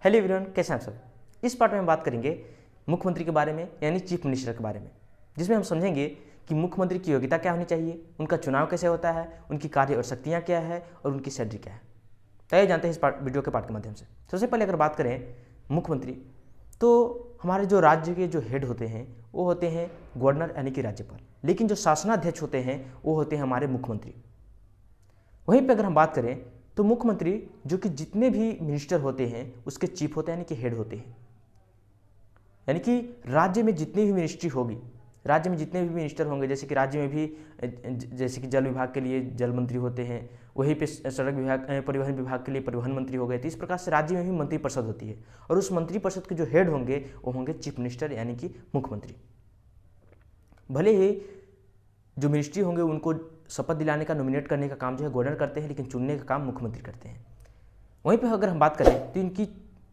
Hello everyone, कैसे हैं आप सब। इस पार्ट में हम बात करेंगे मुख्यमंत्री के बारे में, यानी चीफ मिनिस्टर के बारे में, जिसमें हम समझेंगे कि मुख्यमंत्री की योग्यता क्या होनी चाहिए, उनका चुनाव कैसे होता है, उनकी कार्य और शक्तियाँ क्या है और उनकी सैलरी क्या है। तो ये जानते हैं इस वीडियो के पार्ट के माध्यम से। सबसे पहले अगर बात करें मुख्यमंत्री, तो हमारे जो राज्य के जो हेड होते हैं वो होते हैं गवर्नर यानी कि राज्यपाल, लेकिन जो शासनाध्यक्ष होते हैं वो होते हैं हमारे मुख्यमंत्री। वहीं पे अगर हम बात करें तो मुख्यमंत्री जो कि जितने भी मिनिस्टर होते हैं उसके चीफ होते हैं, यानी कि हेड होते हैं। यानी कि राज्य में जितनी भी मिनिस्ट्री होगी, राज्य में जितने भी मिनिस्टर होंगे, जैसे कि राज्य में भी जैसे कि जल विभाग के लिए जल मंत्री होते हैं, वहीं पे सड़क विभाग परिवहन विभाग के लिए परिवहन मंत्री हो गए। तो इस प्रकार से राज्य में भी मंत्रिपरिषद होती है और उस मंत्रिपरिषद के जो हेड होंगे वो होंगे चीफ मिनिस्टर यानी कि मुख्यमंत्री। भले ही जो मिनिस्ट्री होंगे उनको शपथ दिलाने का, नॉमिनेट करने का काम जो है गवर्नर करते हैं, लेकिन चुनने का काम मुख्यमंत्री करते हैं। वहीं पर अगर हम बात करें तो इनकी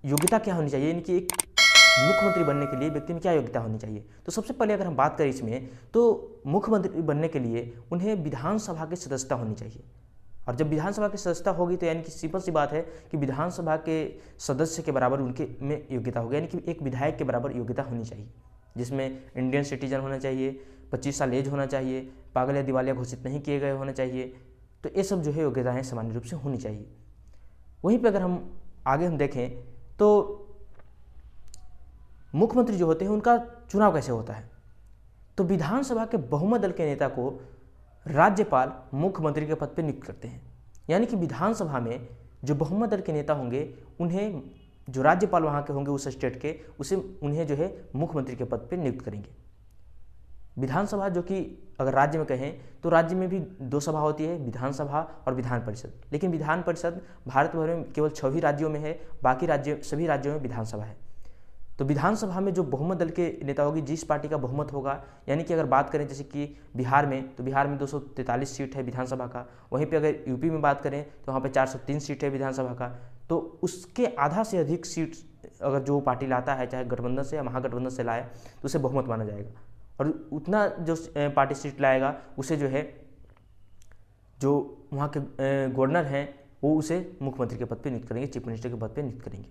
योग्यता क्या होनी चाहिए, इनकी एक मुख्यमंत्री बनने के लिए व्यक्ति में क्या योग्यता होनी चाहिए। तो सबसे पहले अगर हम बात करें इसमें, तो मुख्यमंत्री बनने के लिए उन्हें विधानसभा की सदस्यता होनी चाहिए। और जब विधानसभा की सदस्यता होगी तो यानी कि सिंपल सी बात है कि विधानसभा के सदस्य के बराबर उनके में योग्यता होगी, यानी कि एक विधायक के बराबर योग्यता होनी चाहिए, जिसमें इंडियन सिटीजन होना चाहिए, 25 साल एज होना चाहिए, पागल या दिवालिया घोषित नहीं किए गए होने चाहिए। तो ये सब जो है योग्यताएँ सामान्य रूप से होनी चाहिए। वहीं पर अगर हम आगे देखें तो मुख्यमंत्री जो होते हैं उनका चुनाव कैसे होता है। तो विधानसभा के बहुमत दल के नेता को राज्यपाल मुख्यमंत्री के पद पर नियुक्त करते हैं। यानी कि विधानसभा में जो बहुमत दल के नेता होंगे उन्हें जो राज्यपाल वहाँ के होंगे उस स्टेट के, उसे उन्हें जो है मुख्यमंत्री के पद पर नियुक्त करेंगे। विधानसभा जो कि अगर राज्य में कहें तो राज्य में भी दो सभा होती है, विधानसभा और विधान परिषद। लेकिन विधान परिषद भारत भर में केवल 6 ही राज्यों में है, बाकी सभी राज्यों में विधानसभा है। तो विधानसभा में जो बहुमत दल के नेता होगी, जिस पार्टी का बहुमत होगा, यानी कि अगर बात करें जैसे कि बिहार में, तो बिहार में 243 सीट है विधानसभा का। वहीं पे अगर यूपी में बात करें तो वहाँ पे 403 सीट है विधानसभा का। तो उसके आधा से अधिक सीट अगर जो पार्टी लाता है, चाहे गठबंधन से या महागठबंधन से लाए, तो उसे बहुमत माना जाएगा। और उतना जो पार्टी सीट लाएगा उसे जो है जो वहाँ के गवर्नर हैं वो उसे मुख्यमंत्री के पद पर नियुक्त करेंगे, चीफ मिनिस्टर के पद पर नियुक्त करेंगे।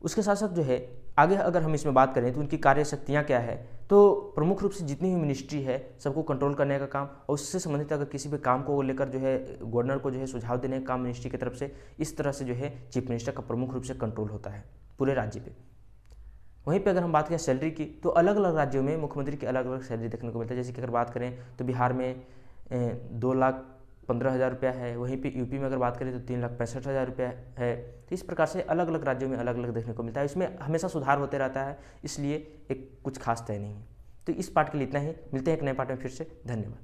उसके साथ साथ जो है आगे अगर हम इसमें बात करें तो उनकी कार्य शक्तियाँ क्या है, तो प्रमुख रूप से जितनी भी मिनिस्ट्री है सबको कंट्रोल करने का काम, और उससे संबंधित अगर किसी भी काम को लेकर जो है गवर्नर को जो है सुझाव देने का काम मिनिस्ट्री की तरफ से, इस तरह से जो है चीफ मिनिस्टर का प्रमुख रूप से कंट्रोल होता है पूरे राज्य पे। वहीं पे अगर हम बात करें सैलरी की, तो अलग अलग राज्यों में मुख्यमंत्री की अलग अलग सैलरी देखने को मिलता है। जैसे कि अगर बात करें तो बिहार में 2,15,000 रुपया है, वहीं पे यूपी में अगर बात करें तो 3,65,000 रुपया है। तो इस प्रकार से अलग अलग राज्यों में अलग अलग देखने को मिलता है। इसमें हमेशा सुधार होते रहता है, इसलिए एक कुछ खास तय नहीं है। तो इस पार्ट के लिए इतना ही। मिलते हैं एक नए पार्ट में फिर से। धन्यवाद।